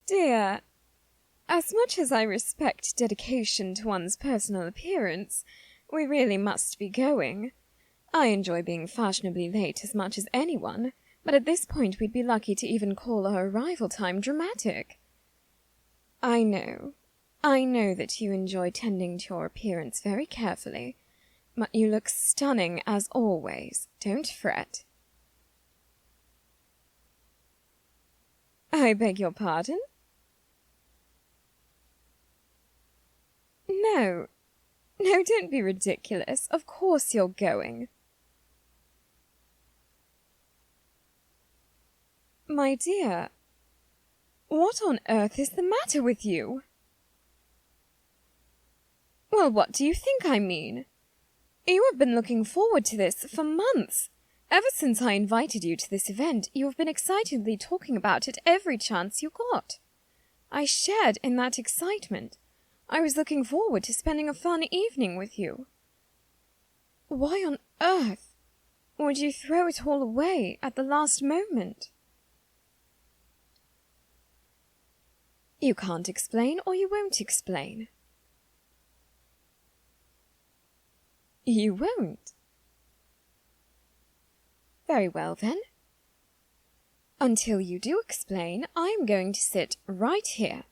Dear, as much as I respect dedication to one's personal appearance, we really must be going. I enjoy being fashionably late as much as anyone, but at this point we'd be lucky to even call our arrival time dramatic. I know that you enjoy tending to your appearance very carefully, but you look stunning as always. Don't fret. I beg your pardon? No, don't be ridiculous. Of course you're going. My dear, what on earth is the matter with you? Well, what do you think I mean? You have been looking forward to this for months. Ever since I invited you to this event, you have been excitedly talking about it every chance you got. I shared in that excitement. I was looking forward to spending a fun evening with you. Why on earth would you throw it all away at the last moment? You can't explain, or you won't explain. You won't? Very well, then. Until you do explain, I am going to sit right here.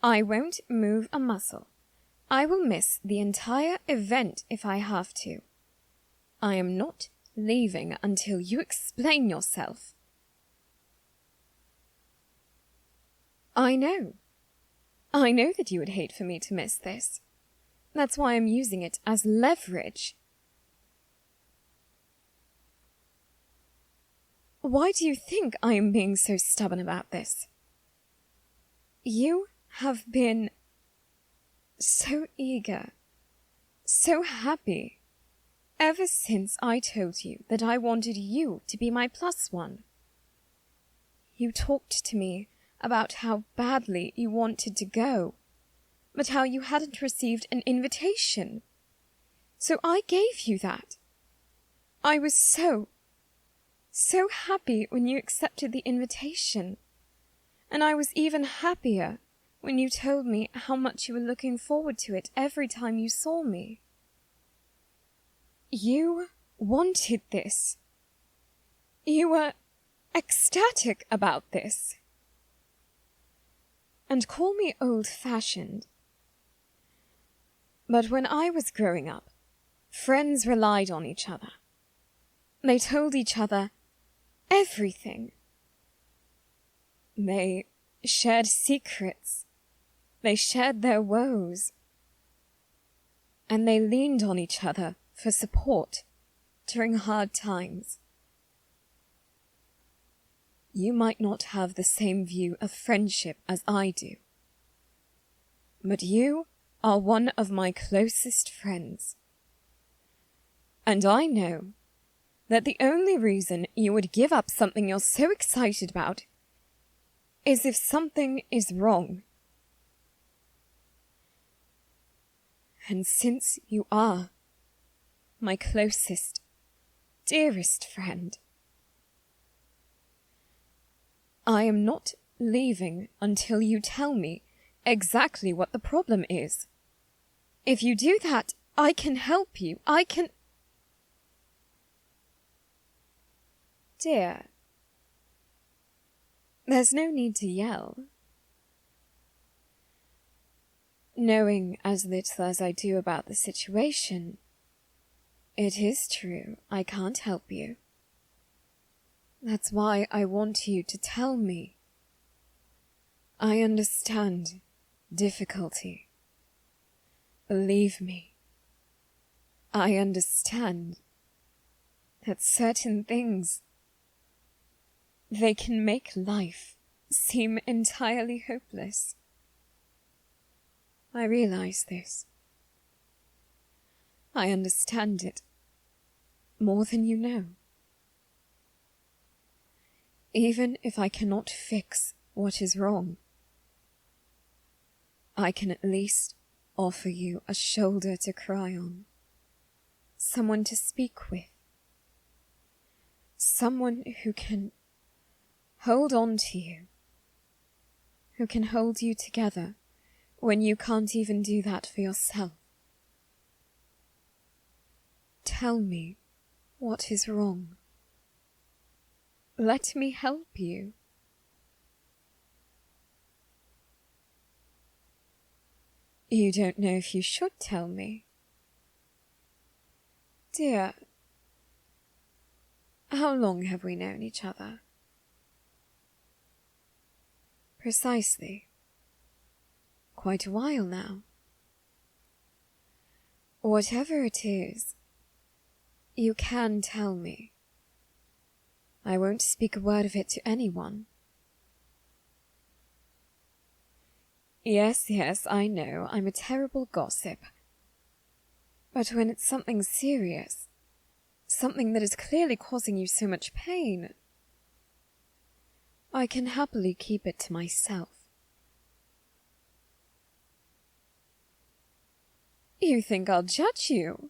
I won't move a muscle. I will miss the entire event if I have to. I am not leaving until you explain yourself. I know that you would hate for me to miss this. That's why I'm using it as leverage. Why do you think I am being so stubborn about this? You have been so eager, so happy, ever since I told you that I wanted you to be my +1. You talked to me about how badly you wanted to go, but how you hadn't received an invitation. So I gave you that. I was so happy when you accepted the invitation, and I was even happier when you told me how much you were looking forward to it every time you saw me. You wanted this. You were ecstatic about this. And call me old-fashioned, but when I was growing up, friends relied on each other. They told each other everything. They shared secrets. They shared their woes. And they leaned on each other for support during hard times. You might not have the same view of friendship as I do, but you are one of my closest friends. And I know that the only reason you would give up something you're so excited about is if something is wrong. And since you are my closest, dearest friend, I am not leaving until you tell me exactly what the problem is. If you do that, I can help you. I can... Dear, there's no need to yell. Knowing as little as I do about the situation, it is true, I can't help you. That's why I want you to tell me. I understand difficulty. Believe me, I understand that certain things, they can make life seem entirely hopeless. I realize this. I understand it more than you know. Even if I cannot fix what is wrong, I can at least offer you a shoulder to cry on, someone to speak with, someone who can hold on to you, who can hold you together when you can't even do that for yourself. Tell me what is wrong. Let me help you. You don't know if you should tell me. Dear, how long have we known each other? Precisely. Quite a while now. Whatever it is, you can tell me. I won't speak a word of it to anyone. Yes, I know, I'm a terrible gossip. But when it's something serious, something that is clearly causing you so much pain, I can happily keep it to myself. You think I'll judge you?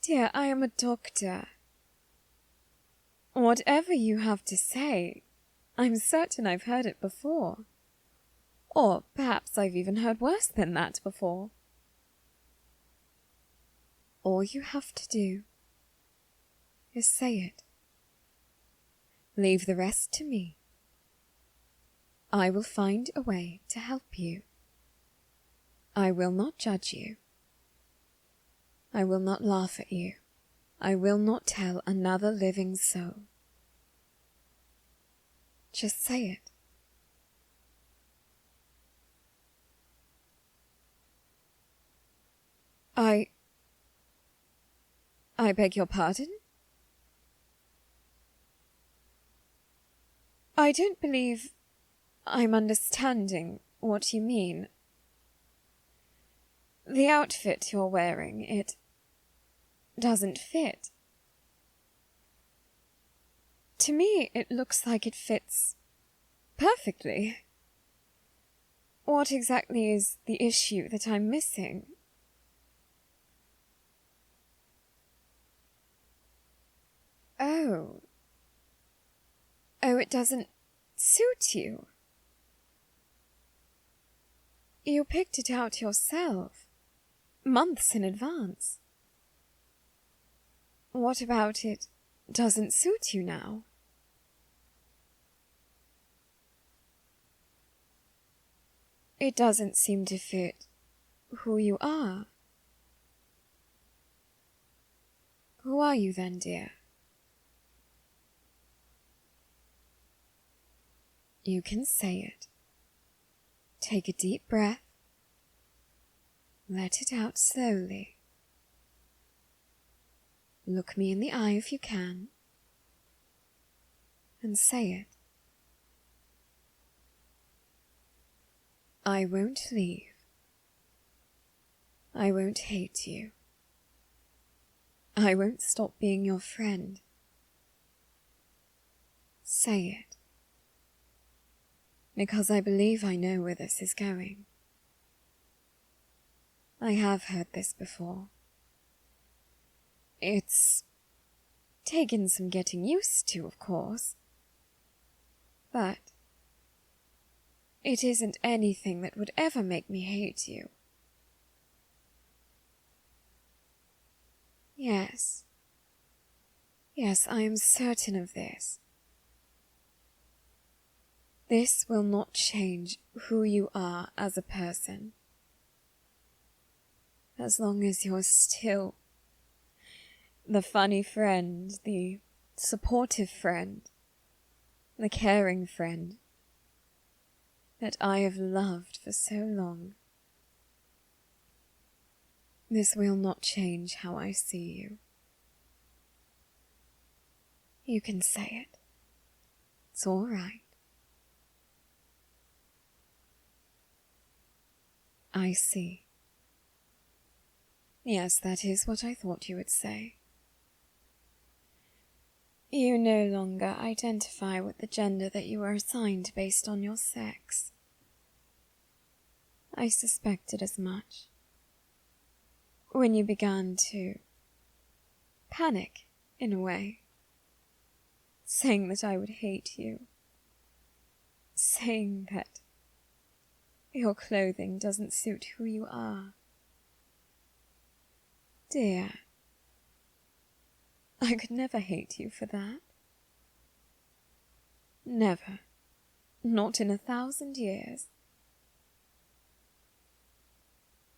Dear, I am a doctor. Whatever you have to say, I'm certain I've heard it before. Or perhaps I've even heard worse than that before. All you have to do is say it. Leave the rest to me. I will find a way to help you. I will not judge you. I will not laugh at you. I will not tell another living soul. Just say it. I beg your pardon? I don't believe I'm understanding what you mean. The outfit you're wearing, it doesn't fit. To me, it looks like it fits perfectly. What exactly is the issue that I'm missing? Oh, it doesn't suit you. You picked it out yourself, months in advance. What about it doesn't suit you now? It doesn't seem to fit who you are. Who are you then, dear? You can say it. Take a deep breath. Let it out slowly. Look me in the eye if you can, and say it. I won't leave. I won't hate you. I won't stop being your friend. Say it. Because I believe I know where this is going. I have heard this before. It's taken some getting used to, of course. But it isn't anything that would ever make me hate you. Yes, I am certain of this. This will not change who you are as a person. As long as you're still the funny friend, the supportive friend, the caring friend that I have loved for so long. This will not change how I see you. You can say it. It's all right. I see. Yes, that is what I thought you would say. You no longer identify with the gender that you were assigned based on your sex. I suspected as much. When you began to panic, in a way, saying that I would hate you, saying that your clothing doesn't suit who you are. Dear, I could never hate you for that. Never. Not in 1,000 years.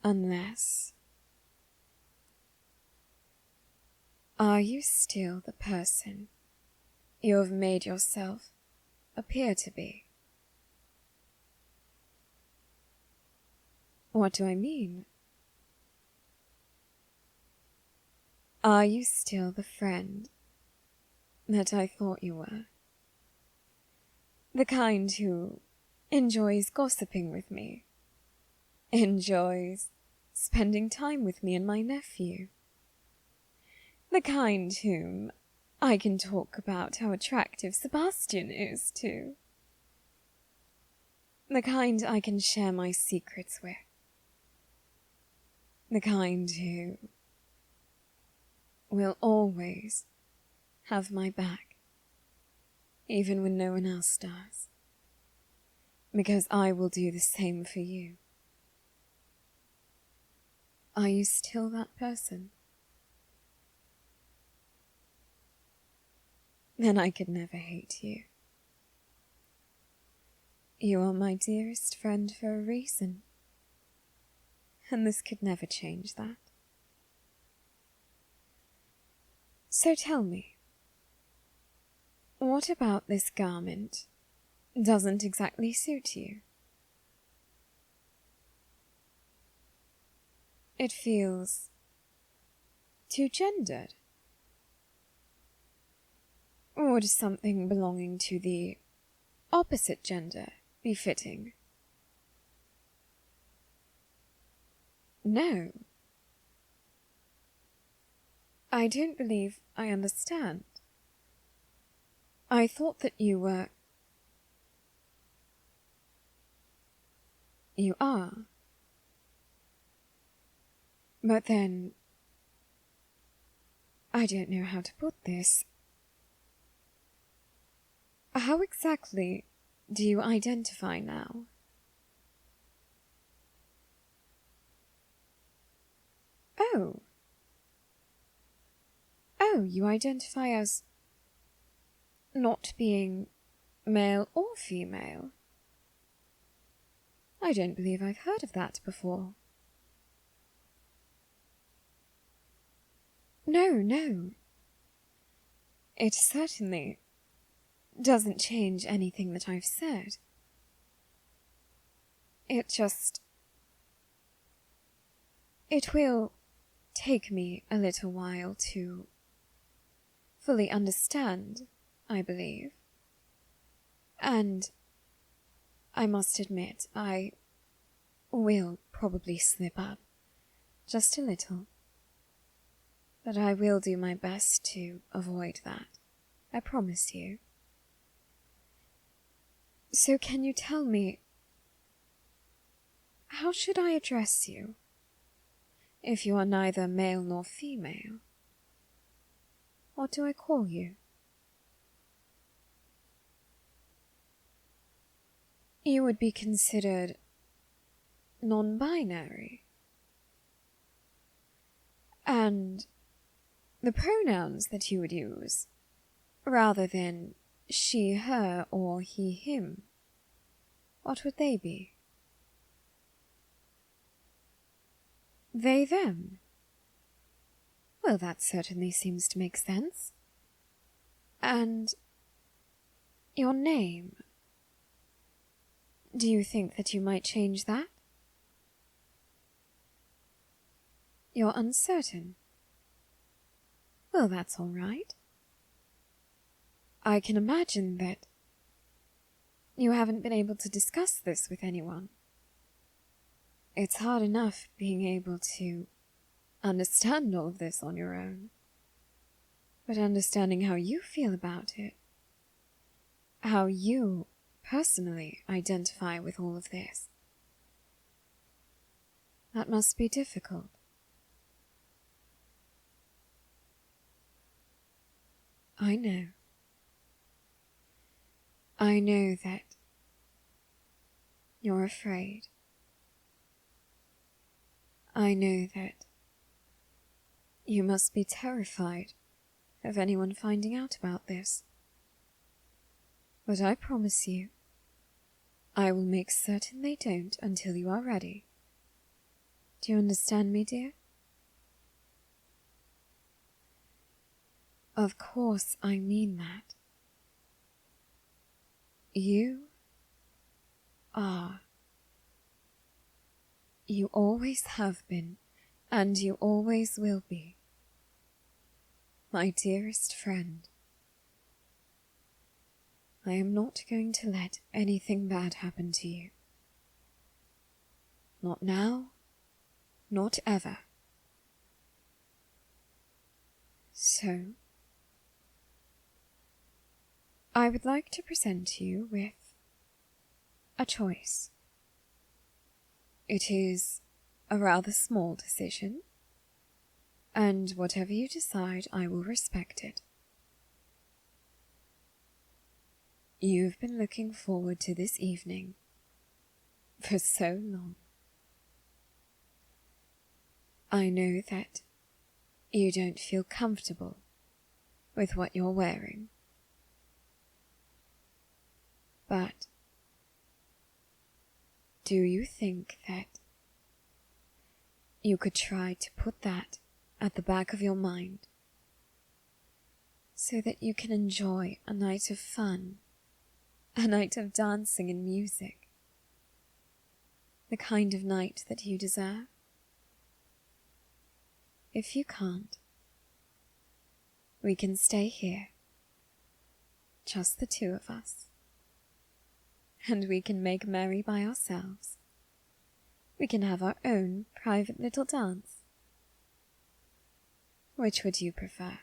Unless... Are you still the person you have made yourself appear to be? What do I mean? Are you still the friend that I thought you were? The kind who enjoys gossiping with me, enjoys spending time with me and my nephew. The kind whom I can talk about how attractive Sebastian is to. The kind I can share my secrets with. The kind who will always have my back, even when no one else does. Because I will do the same for you. Are you still that person? Then I could never hate you. You are my dearest friend for a reason, and this could never change that. So tell me, what about this garment doesn't exactly suit you? It feels too gendered. Would something belonging to the opposite gender be fitting? No. I don't believe I understand. I thought that you were... You are. But then... I don't know how to put this. How exactly do you identify now? Oh. Oh, you identify as not being male or female? I don't believe I've heard of that before. No. It certainly doesn't change anything that I've said. It will take me a little while to fully understand, I believe. And I must admit, I will probably slip up just a little. But I will do my best to avoid that. I promise you. So can you tell me, how should I address you, if you are neither male nor female? What do I call you? You would be considered non-binary. And the pronouns that you would use, rather than she, her, or he, him, what would they be? They, them. Well, that certainly seems to make sense. And your name, do you think that you might change that? You're uncertain. Well, that's all right. I can imagine that you haven't been able to discuss this with anyone. It's hard enough being able to understand all of this on your own. But understanding how you feel about it, how you personally identify with all of this, that must be difficult. I know. I know that you're afraid. I know that you must be terrified of anyone finding out about this. But I promise you, I will make certain they don't until you are ready. Do you understand me, dear? Of course I mean that. You are. You always have been, and you always will be, my dearest friend. I am not going to let anything bad happen to you. Not now, not ever. So, I would like to present you with a choice. It is a rather small decision, and whatever you decide, I will respect it. You've been looking forward to this evening for so long. I know that you don't feel comfortable with what you're wearing, but do you think that you could try to put that at the back of your mind so that you can enjoy a night of fun, a night of dancing and music, the kind of night that you deserve? If you can't, we can stay here, just the two of us, and we can make merry by ourselves. We can have our own private little dance. Which would you prefer?